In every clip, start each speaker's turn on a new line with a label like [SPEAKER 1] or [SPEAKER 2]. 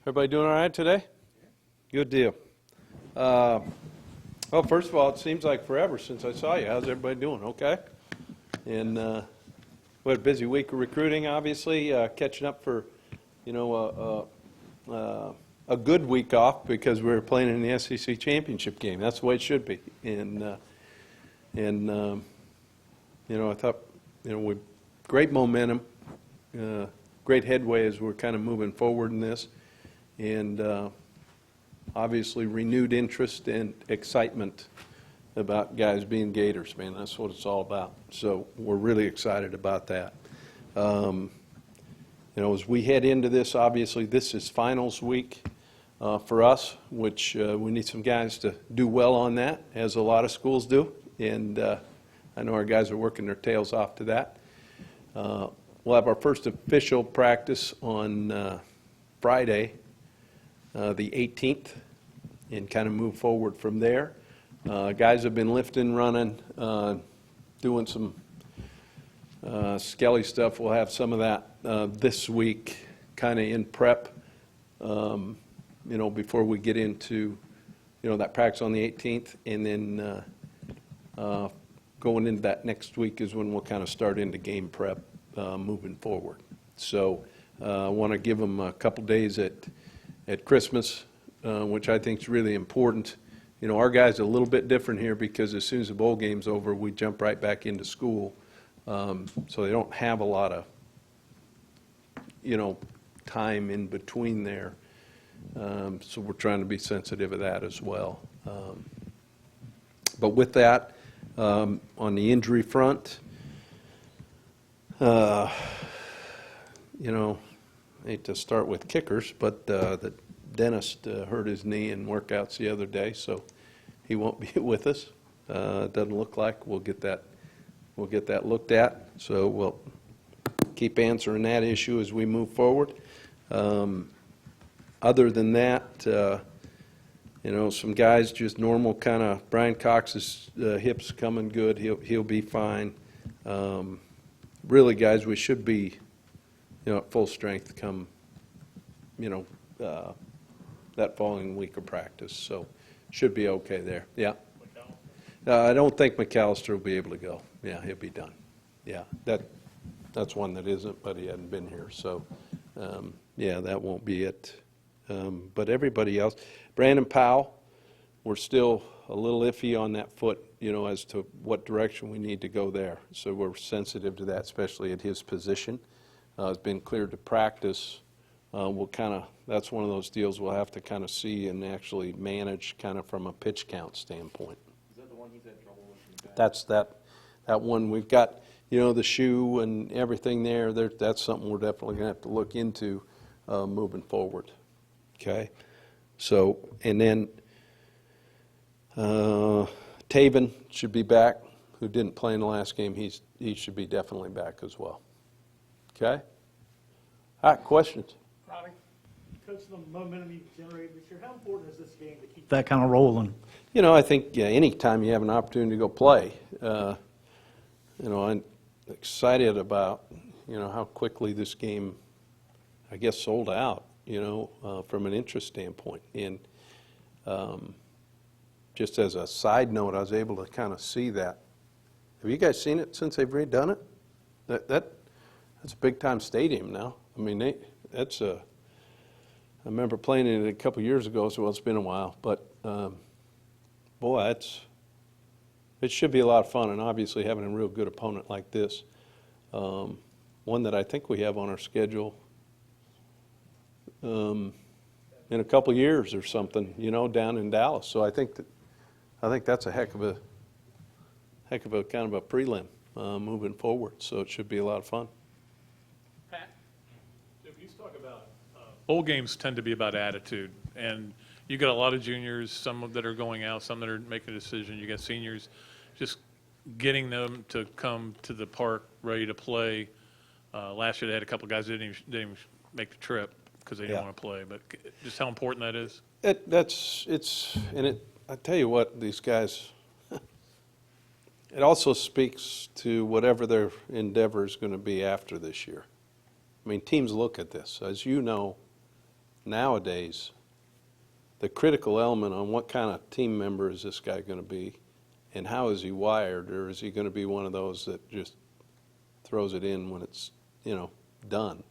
[SPEAKER 1] Everybody doing all right today? Good deal. Well, first of all, it seems like forever since I saw you. How's everybody doing? Okay? And we had a busy week of recruiting, obviously, catching up for, a good week off because we were playing in the SEC championship game. That's the way it should be. And I thought, we great momentum, great headway as we're kind of moving forward in this. And obviously renewed interest and excitement about guys being Gators, man. That's what it's all about. So we're really excited about that. As we head into this, obviously this is finals week for us, which we need some guys to do well on that, as a lot of schools do. And I know our guys are working their tails off to that. We'll have our first official practice on Friday, the 18th, and kind of move forward from there. Guys have been lifting, running, doing some skelly stuff. We'll have some of that this week, kind of in prep, before we get into, that practice on the 18th, and then going into that next week is when we'll kind of start into game prep moving forward. So I want to give them a couple days at Christmas, which I think is really important. Our guys are a little bit different here because as soon as the bowl game's over, we jump right back into school. So they don't have a lot of, time in between there. So we're trying to be sensitive of that as well. But with that, on the injury front, hate to start with kickers, but the dentist hurt his knee in workouts the other day, so he won't be with us. Doesn't look like we'll get that looked at. So we'll keep answering that issue as we move forward. Other than that, some guys just normal kind of. Brian Cox's hips coming good. He'll be fine. Really, guys, we should be at full strength come that following week of practice. So should be okay there. Yeah. I don't think McAllister will be able to go. Yeah, he'll be done. Yeah, that's one that isn't, but he hadn't been here. So, that won't be it. But everybody else, Brandon Powell, we're still a little iffy on that foot, as to what direction we need to go there. So we're sensitive to that, especially at his position. It's been cleared to practice. That's one of those deals we'll have to kind of see and actually manage kind of from a pitch count standpoint.
[SPEAKER 2] Is that the one he's had trouble with?
[SPEAKER 1] That's that one. We've got, the shoe and everything there. That's something we're definitely going to have to look into moving forward. Okay? So, and then Taven should be back, who didn't play in the last game. He should be definitely back as well. Okay? All right, questions?
[SPEAKER 3] Ronnie, Coach, the momentum you generated this year, how important is this game to keep that kind of rolling?
[SPEAKER 1] I think any time you have an opportunity to go play, I'm excited about, how quickly this game, I guess, sold out, from an interest standpoint. And just as a side note, I was able to kind of see that. Have you guys seen it since they've redone it? That's a big-time stadium now. I mean, I remember playing in it a couple years ago, so it's been a while. But, boy, it should be a lot of fun, and obviously having a real good opponent like this, one that I think we have on our schedule in a couple years or something, down in Dallas. So I think that's a heck of a kind of a prelim moving forward. So it should be a lot of fun.
[SPEAKER 4] If you talk about bowl games tend to be about attitude, and you got a lot of juniors, some that are going out, some that are making a decision. You got seniors, just getting them to come to the park ready to play. Last year they had a couple of guys that didn't even make the trip because they didn't want to play. But just how important that is.
[SPEAKER 1] I tell you what, these guys. It also speaks to whatever their endeavor is going to be after this year. I mean, teams look at this. As you know, nowadays, the critical element on what kind of team member is this guy going to be, and how is he wired, or is he going to be one of those that just throws it in when it's, done?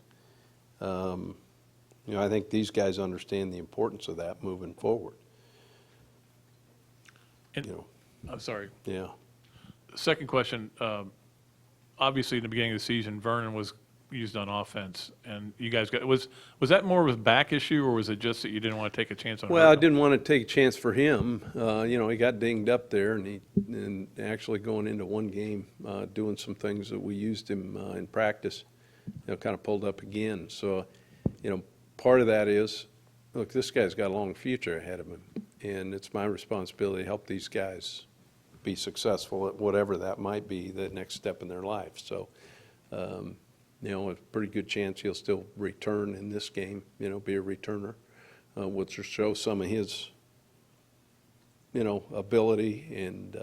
[SPEAKER 1] I think these guys understand the importance of that moving forward.
[SPEAKER 4] And, I'm sorry.
[SPEAKER 1] Yeah.
[SPEAKER 4] Second question, obviously in the beginning of the season, Vernon was used on offense, and you guys was that more of a back issue, or was it just that you didn't want to take a chance on
[SPEAKER 1] Well, I
[SPEAKER 4] hurting him?
[SPEAKER 1] didn't want to take a chance for him. He got dinged up there, and actually going into one game, doing some things that we used him in practice, kind of pulled up again. So, part of that is, look, this guy's got a long future ahead of him, and it's my responsibility to help these guys be successful at whatever that might be, the next step in their life. So, a pretty good chance he'll still return in this game, be a returner, which will show some of his, ability. And,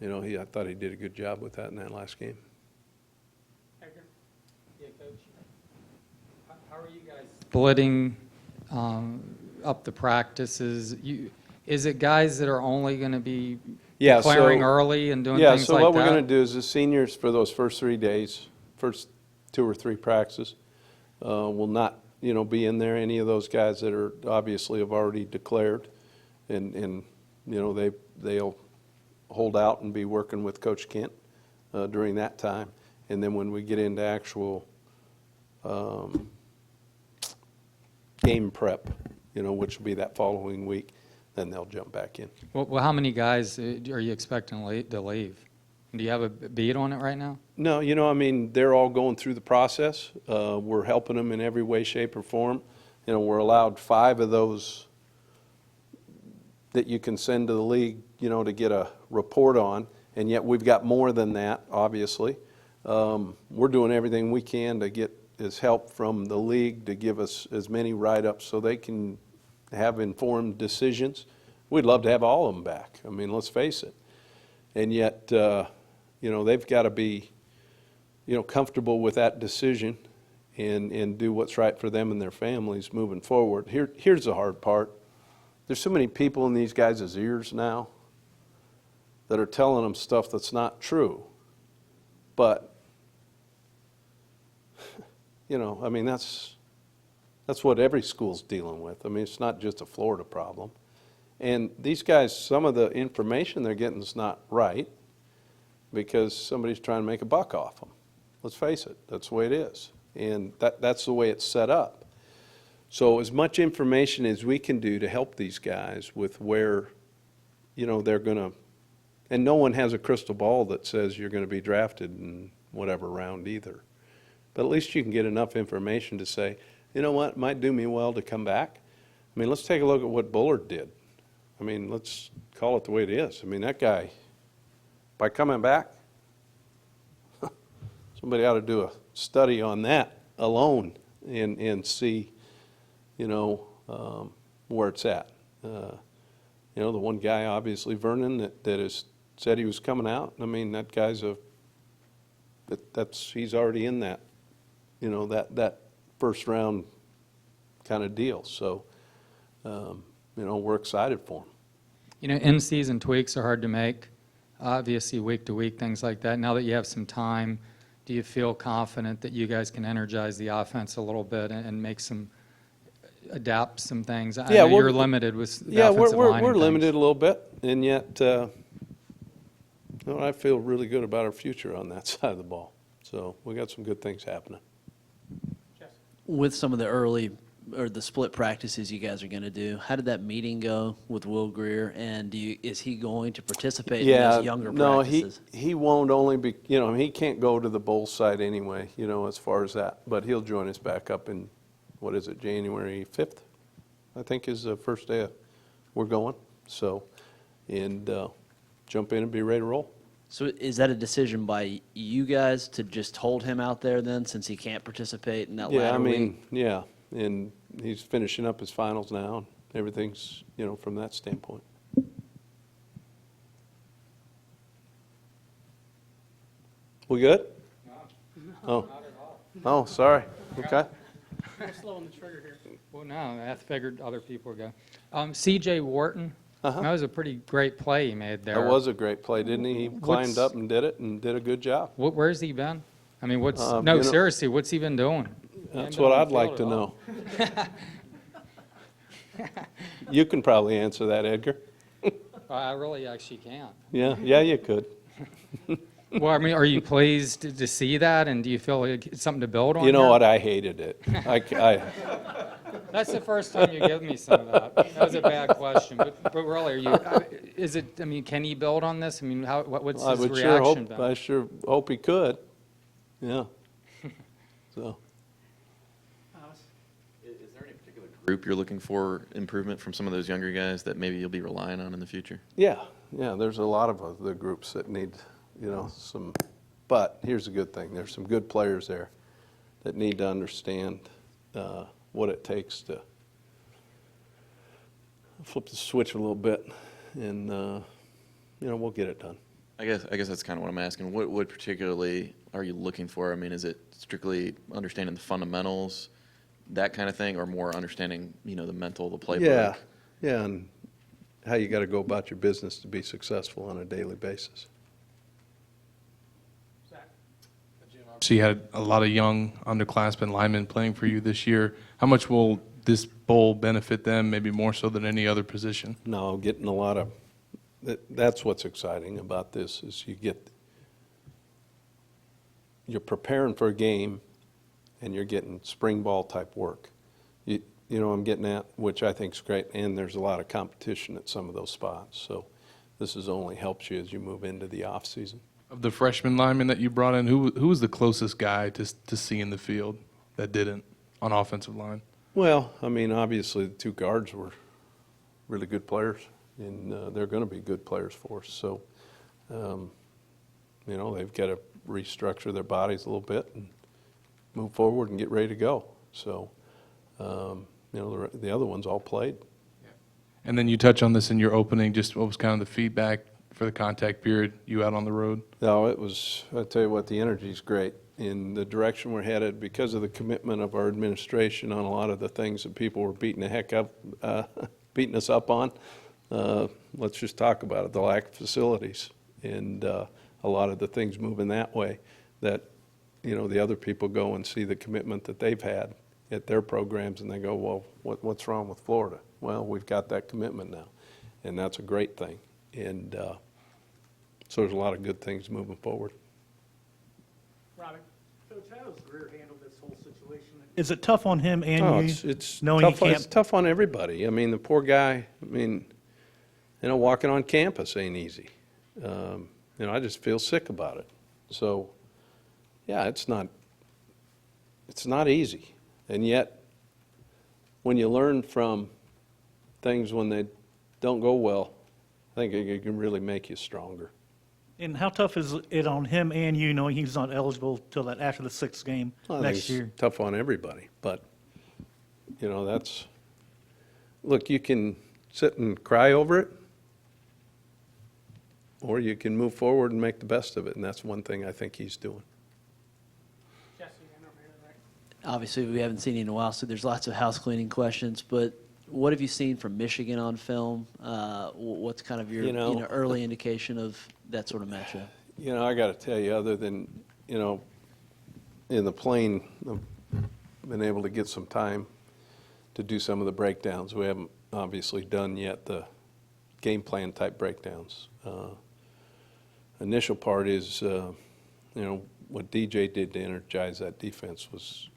[SPEAKER 1] I thought he did a good job with that in that last game.
[SPEAKER 5] Yeah, Coach. How are you guys splitting up the practices? Is it guys that are only going to be declaring early and doing things like that?
[SPEAKER 1] Yeah, so what we're going to do is the seniors for those first 3 days, first 2 or 3 practices, will not, be in there. Any of those guys that are obviously have already declared, and they'll hold out and be working with Coach Kent during that time. And then when we get into actual game prep, which will be that following week, then they'll jump back in.
[SPEAKER 5] Well, how many guys are you expecting to leave? Do you have a beat on it right now?
[SPEAKER 1] No, they're all going through the process. We're helping them in every way, shape, or form. We're allowed 5 of those that you can send to the league, to get a report on, and yet we've got more than that, obviously. We're doing everything we can to get as help from the league to give us as many write-ups so they can have informed decisions. We'd love to have all of them back. Let's face it. And yet, they've got to be, comfortable with that decision and do what's right for them and their families moving forward. Here's the hard part. There's so many people in these guys' ears now that are telling them stuff that's not true. But, that's what every school's dealing with. It's not just a Florida problem. And these guys, some of the information they're getting is not right because somebody's trying to make a buck off them. Let's face it, that's the way it is. And that's the way it's set up. So as much information as we can do to help these guys with where, they're going to, and no one has a crystal ball that says you're going to be drafted in whatever round either. But at least you can get enough information to say, you know what, it might do me well to come back. Let's take a look at what Bullard did. Let's call it the way it is. That guy, by coming back, somebody ought to do a study on that alone and see, where it's at. The one guy, obviously, Vernon, that has said he was coming out. That guy's he's already in that, that first round kind of deal. So, we're excited for him.
[SPEAKER 5] In-season tweaks are hard to make. Obviously, week to week, things like that. Now that you have some time, do you feel confident that you guys can energize the offense a little bit and adapt some things? I know you're limited with the offensive line.
[SPEAKER 1] We're limited a little bit, and yet I feel really good about our future on that side of the ball. So we got some good things happening.
[SPEAKER 6] With some of the early or the split practices you guys are going to do, how did that meeting go with Will Greer, and is he going to participate in those younger practices?
[SPEAKER 1] No, he won't only be, he can't go to the bowl side anyway, as far as that, but he'll join us back up in, January 5th, I think is the first day we're going. So, and jump in and be ready to roll.
[SPEAKER 6] So is that a decision by you guys to just hold him out there then, since he can't participate in that latter week?
[SPEAKER 1] Yeah, and he's finishing up his finals now, and everything's, from that standpoint. We good? No, not at all. Oh, sorry. Okay.
[SPEAKER 3] We're slow on the trigger here.
[SPEAKER 5] Well, no, I figured other people would go. C.J. Wharton,
[SPEAKER 1] Uh-huh.
[SPEAKER 5] that was a pretty great play he made there.
[SPEAKER 1] That was a great play, didn't he? He climbed
[SPEAKER 5] What's-
[SPEAKER 1] up and did it and did a good job.
[SPEAKER 5] Where's he been? I mean,
[SPEAKER 1] You
[SPEAKER 5] no,
[SPEAKER 1] know-
[SPEAKER 5] seriously, what's he been doing? He ain't
[SPEAKER 1] That's
[SPEAKER 5] been
[SPEAKER 1] what
[SPEAKER 5] on the
[SPEAKER 1] I'd like to
[SPEAKER 5] field at
[SPEAKER 1] know. You can probably answer that, Edgar.
[SPEAKER 5] all. I really actually can't.
[SPEAKER 1] Yeah, you could.
[SPEAKER 5] Well, I mean, are you pleased to see that, and do you feel like it's something to build on?
[SPEAKER 1] You know
[SPEAKER 5] here?
[SPEAKER 1] what? I hated it.
[SPEAKER 5] That's the first time you give me some of that. That was a bad question, but really, are you, is it, I mean, can he build on this? I mean, what's
[SPEAKER 1] I
[SPEAKER 5] his
[SPEAKER 1] would sure
[SPEAKER 5] reaction
[SPEAKER 1] hope,
[SPEAKER 5] been?
[SPEAKER 1] I sure hope he could. Yeah. So,
[SPEAKER 2] Is there any particular group you're looking for improvement from some of those younger guys that maybe you'll be relying on in the future?
[SPEAKER 1] yeah, there's a lot of the groups that need, some, but here's the good thing. There's some good players there that need to understand what it takes to flip the switch a little bit, and, we'll get it done.
[SPEAKER 2] I guess that's kind of what I'm asking. What particularly are you looking for? I mean, is it strictly understanding the fundamentals, that kind of thing, or more understanding, the mental, the playbook?
[SPEAKER 1] Yeah, and how you got to go about your business to be successful on a daily basis.
[SPEAKER 7] So you had a lot of young underclassmen linemen playing for you this year. How much will this bowl benefit them, maybe more so than any other position?
[SPEAKER 1] No, getting a lot of, that's what's exciting about this, is you're preparing for a game, and you're getting spring ball type work. You know what I'm getting at, which I think is great, and there's a lot of competition at some of those spots. So this only helps you as you move into the off season.
[SPEAKER 7] Of the freshman linemen that you brought in, who was the closest guy to see in the field that didn't on offensive line?
[SPEAKER 1] Well, I mean, obviously the two guards were really good players, and they're going to be good players for us. So, they've got to restructure their bodies a little bit and move forward and get ready to go. So, the other ones all played.
[SPEAKER 7] And then you touch on this in your opening, just what was kind of the feedback for the contact period, you out on the road?
[SPEAKER 1] No, I tell you what, the energy's great. In the direction we're headed, because of the commitment of our administration on a lot of the things that people were beating us up on, let's just talk about it, the lack of facilities. And a lot of the things moving that way, that, the other people go and see the commitment that they've had at their programs, and they go, well, what's wrong with Florida? Well, we've got that commitment now, and that's a great thing. And so there's a lot of good things moving forward.
[SPEAKER 3] Robin, Coach, how does Greer handle this whole situation? Is it tough on him and
[SPEAKER 1] Oh,
[SPEAKER 3] you?
[SPEAKER 1] it's
[SPEAKER 3] knowing he
[SPEAKER 1] tough. It's
[SPEAKER 3] can't-
[SPEAKER 1] tough on everybody. I mean, the poor guy. I mean, walking on campus ain't easy. I just feel sick about it. So, yeah, it's not easy. And yet, when you learn from things when they don't go well, I think it can really make you stronger.
[SPEAKER 3] And how tough is it on him and you, knowing he's not eligible till that after the sixth game
[SPEAKER 1] I think
[SPEAKER 3] next
[SPEAKER 1] it's
[SPEAKER 3] year?
[SPEAKER 1] tough on everybody, but, look, you can sit and cry over it, or you can move forward and make the best of it, and that's one thing I think he's doing.
[SPEAKER 6] Obviously, we haven't seen you in a while, so there's lots of house cleaning questions. But what have you seen from Michigan on film? What's kind of your early indication of that sort of matchup?
[SPEAKER 1] I got to tell you, other than, in the plane, I've been able to get some time to do some of the breakdowns. We haven't obviously done yet the game plan type breakdowns. Initial part is, what DJ did to energize that defense was,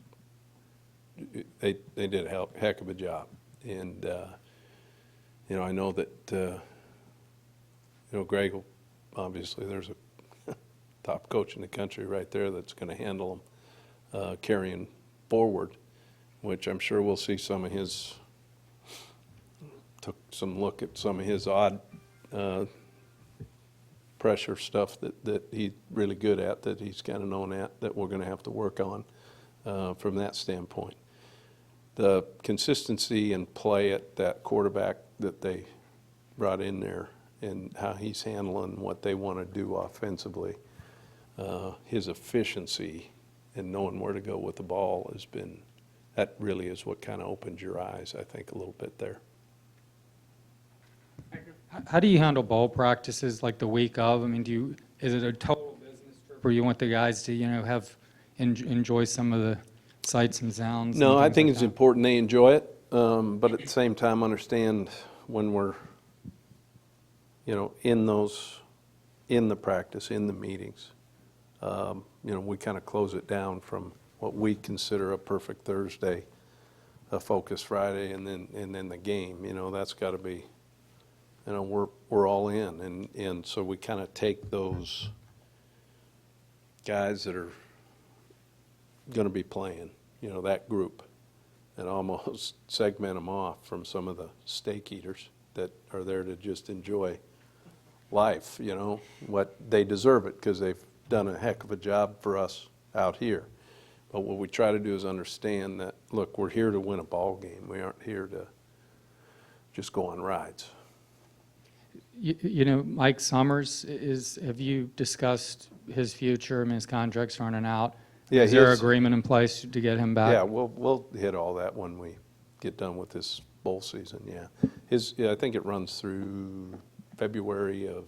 [SPEAKER 1] they did a heck of a job. And, I know that, Greg, obviously there's a top coach in the country right there that's going to handle them carrying forward, which I'm sure we'll see some of his, took some look at some of his odd pressure stuff that he's really good at, that he's kind of known at, that we're going to have to work on from that standpoint. The consistency and play at that quarterback that they brought in there, and how he's handling what they want to do offensively, his efficiency and knowing where to go with the ball has been that really is what kind of opens your eyes, I think, a little bit there.
[SPEAKER 5] How do you handle bowl practices like the week of? I mean, is it a total business trip where you want the guys to, enjoy some of the sights and sounds?
[SPEAKER 1] No,
[SPEAKER 5] and
[SPEAKER 1] I
[SPEAKER 5] things
[SPEAKER 1] think
[SPEAKER 5] like
[SPEAKER 1] it's
[SPEAKER 5] that?
[SPEAKER 1] important they enjoy it, but at the same time, understand when we're, in the practice, in the meetings, we kind of close it down from what we consider a perfect Thursday, a focus Friday, and then the game. That's got to be, we're all in, and so we kind of take those guys that are going to be playing, that group, and almost segment them off from some of the steak eaters that are there to just enjoy life, what they deserve it because they've done a heck of a job for us out here. But what we try to do is understand that, look, we're here to win a ball game. We aren't here to just go on rides.
[SPEAKER 5] Mike Summers, have you discussed his future? I mean, his contract's running out.
[SPEAKER 1] Yeah,
[SPEAKER 5] Is there agreement in place to get him back?
[SPEAKER 1] Yeah, we'll hit all that when we get done with this bowl season, yeah. I think it runs through February of,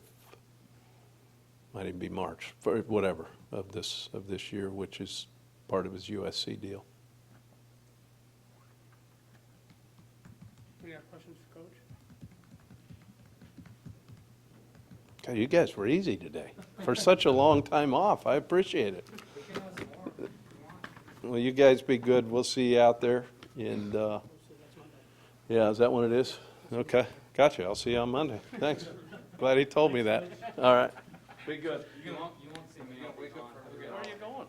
[SPEAKER 1] might even be March, whatever, of this year, which is part of his USC deal.
[SPEAKER 8] Any other questions for Coach?
[SPEAKER 1] God, you guys were easy today. For such a long time off, I appreciate it. Well, you guys be good. We'll see you out there. And, yeah, is that what it is? Okay, gotcha. I'll see you on Monday. Thanks. Glad he told me that. All right. Be good.
[SPEAKER 5] You won't see me.
[SPEAKER 1] Where are you going?